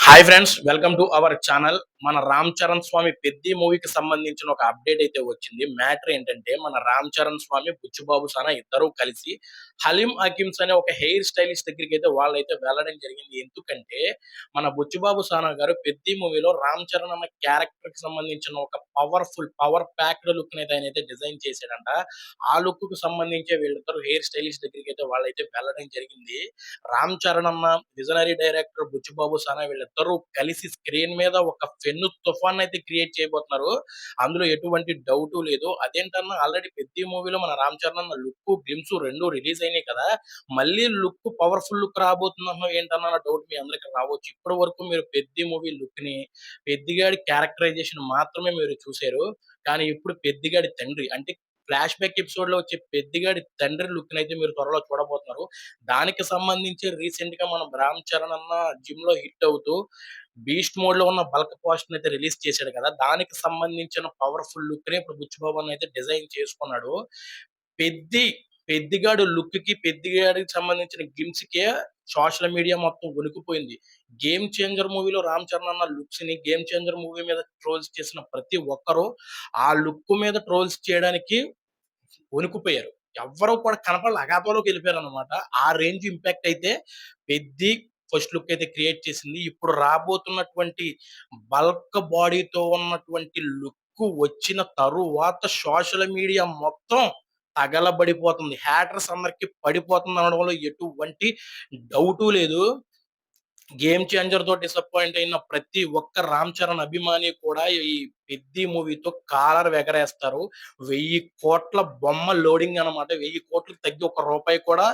Hi friends, welcome to our channel. మన రామ్ చరణ్ స్వామి పెద్ది మూవీకి సంబంధించిన ఒక అప్డేట్ అయితే వచ్చింది. మ్యాటర్ ఏంటంటే మన రామ్ చరణ్ స్వామి, బుచ్చిబాబు సానా ఇద్దరూ కలిసి హలీం హకీమ్స్ అనే ఒక హెయిర్ స్టైలిస్ట్ దగ్గరికి అయితే వాళ్ళైతే వెళ్ళడం జరిగింది. ఎందుకంటే మన బుచ్చిబాబు సానా గారు పెద్ది మూవీలో రామ్ చరణ్ అన్న క్యారెక్టర్ కి సంబంధించిన ఒక పవర్ ప్యాక్డ్ లుక్ అయితే ఆయన అయితే డిజైన్ చేశాడంట. ఆ లుక్ కు సంబంధించే వీళ్ళిద్దరు హెయిర్ స్టైలిస్ట్ దగ్గరికి అయితే వాళ్ళైతే వెళ్ళడం జరిగింది. రామ్ చరణ్ అన్న, విజనరీ డైరెక్టర్ బుచ్చిబాబు సానా వీళ్ళిద్దరూ కలిసి స్క్రీన్ మీద ఒక ఫెన్ను తుఫాన్ అయితే క్రియేట్ చేయబోతున్నారు. అందులో ఎటువంటి డౌటు లేదు. అదేంటన్నా ఆల్రెడీ 'పెద్ది' మూవీలో మన రామ్ చరణ్ అన్న లుక్కు, గ్లిమ్సు 2 రిలీజ్ అయినాయి కదా! మళ్ళీ లుక్ పవర్‌ఫుల్ లుక్ రాబోతుందంటున్నావు ఏంటన్నా అన్న డౌట్ మీ అందరికి రావచ్చు. ఇప్పటి వరకు మీరు 'పెద్ది' మూవీ లుక్‌ని, 'పెద్దిగాడి' క్యారెక్టరైజేషన్ మాత్రమే మీరు చూసారు. కానీ ఇప్పుడు 'పెద్దిగాడి' తండ్రి అంటే ఫ్లాష్ బ్యాక్ ఎపిసోడ్‌లో వచ్చే 'పెద్దిగాడి' తండ్రి లుక్‌నైతే మీరు త్వరలో చూడబోతున్నారు. దానికి సంబంధించి రీసెంట్‌గా మనం 'రామ్ చరణ్' అన్న జిమ్‌లో హిట్ అవుతూ బీస్ట్ మోడ్‌లో ఉన్న బల్క్ పోస్టర్‌ని అయితే రిలీజ్ చేశాడు కదా! దానికి సంబంధించిన పవర్‌ఫుల్ లుక్‌ని ఇప్పుడు బుచ్చిబాబు అన్న అయితే డిజైన్ చేసుకున్నాడు. పెద్ది, పెద్దిగాడు లుక్‌కి, పెద్దిగాడికి సంబంధించిన గిమ్స్‌కే సోషల్ మీడియా మొత్తం వణికిపోయింది. 'గేమ్ చేంజర్' మూవీలో రామ్ చరణ్ అన్న లుక్స్‌ని 'గేమ్ చేంజర్' మూవీ మీద ట్రోల్స్ చేసిన ప్రతి ఒక్కరు ఆ లుక్ మీద ట్రోల్స్ చేయడానికి వణికిపోయారు. ఎవ్వరు కూడా కనపడల. అగాధంలోకెళ్ళిపోయారనమాట. ఆ రేంజ్ ఇంపాక్ట్ అయితే 'పెద్ది' ఫస్ట్ లుక్ అయితే క్రియేట్ చేసింది. ఇప్పుడు రాబోతున్నటువంటి బల్క్ బాడీతో ఉన్నటువంటి లుక్ వచ్చిన తరువాత సోషల్ మీడియా మొత్తం తగలబడిపోతుంది. హ్యాటర్స్ అందరికి పడిపోతుందనడంలో ఎటువంటి డౌటు లేదు. 'గేమ్ చేంజర్‌తో' డిసప్పాయింట్ అయిన ప్రతి ఒక్క 'రామ్ చరణ్' అభిమాని కూడా ఈ 'పెద్ది' మూవీతో కాలర్ ఎగరేస్తారు. 1000,00,00,000 బొమ్మ లోడింగ్ అనమాట. 1000,00,00,000 తగ్గి ఒక్క రూపాయి కూడా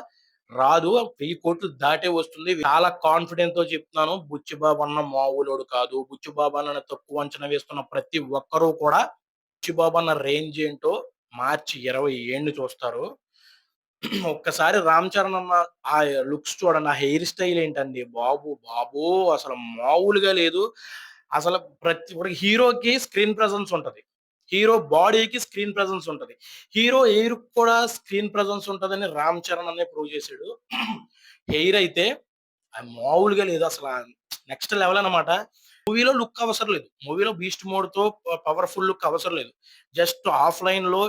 రాదు. 1000,00,00,000 దాటే వస్తుంది. చాలా కాన్ఫిడెన్స్‌తో చెప్తున్నాను. బుచ్చిబాబు అన్న మామూలోడు కాదు. బుచ్చిబాబు అన్నని తక్కువ అంచనా వేస్తున్న ప్రతి ఒక్కరు కూడా బుచ్చిబాబు అన్న రేంజ్ ఏంటో మార్చి 27 చూస్తారు. ఒక్కసారి 'రామ్ చరణ్' అన్న ఆ లుక్స్ చూడండి. ఆ హెయిర్ స్టైల్ ఏంటండి బాబు! బాబో! అసలు మామూలుగా లేదు. అసలు ప్రతి ఇప్పుడు హీరోకి స్క్రీన్ ప్రెజెన్స్ ఉంటది. హీరో బాడీకి స్క్రీన్ ప్రెజెన్స్ ఉంటది. హీరో హెయిర్‌కి కూడా స్క్రీన్ ప్రెజెన్స్ ఉంటదని 'రామ్ చరణ్' అన్నే ప్రూవ్ చేసాడు. హెయిర్ అయితే మామూలుగా లేదు అసల. నెక్స్ట్ లెవెల్ అన్నమాట. మూవీలో లుక్ అవసరం లేదు. మూవీలో బీస్ట్ మోడ్‌తో పవర్‌ఫుల్ లుక్ అవసరం లేదు. జస్ట్ ఆఫ్‌లైన్‌లో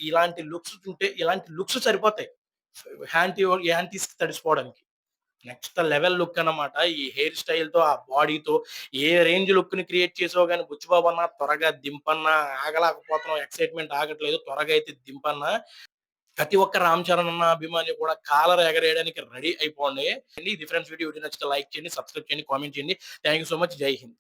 ఇలాంటి లుక్స్ ఉంటే ఇలాంటి లుక్స్ సరిపోతాయి. యాంటీస్‌కి తడిసిపోవడానికి. నెక్స్ట్ లెవెల్ లుక్ అన్నమాట. ఈ హెయిర్ స్టైల్‌తో, ఆ బాడీతో ఏ రేంజ్ లుక్‌ని క్రియేట్ చేసావో గాని బుచ్చిబాబు అన్న త్వరగా దింపన్నా ఆగలేకపోతున్నాం. ఎక్సైట్‌మెంట్ ఆగట్లేదు. త్వరగా అయితే దింపన్నా. ప్రతి ఒక్క 'రామ్ చరణ్' అన్న అభిమాని కూడా కాలర్ ఎగరేయడానికి రెడీ అయిపోండి. ఇది ఫ్రెండ్స్ వీడియో నచ్చితే లైక్ చేయండి, సబ్స్క్రైబ్ చేయండి, కామెంట్ చేయండి. Thank you so much. జై హింద్.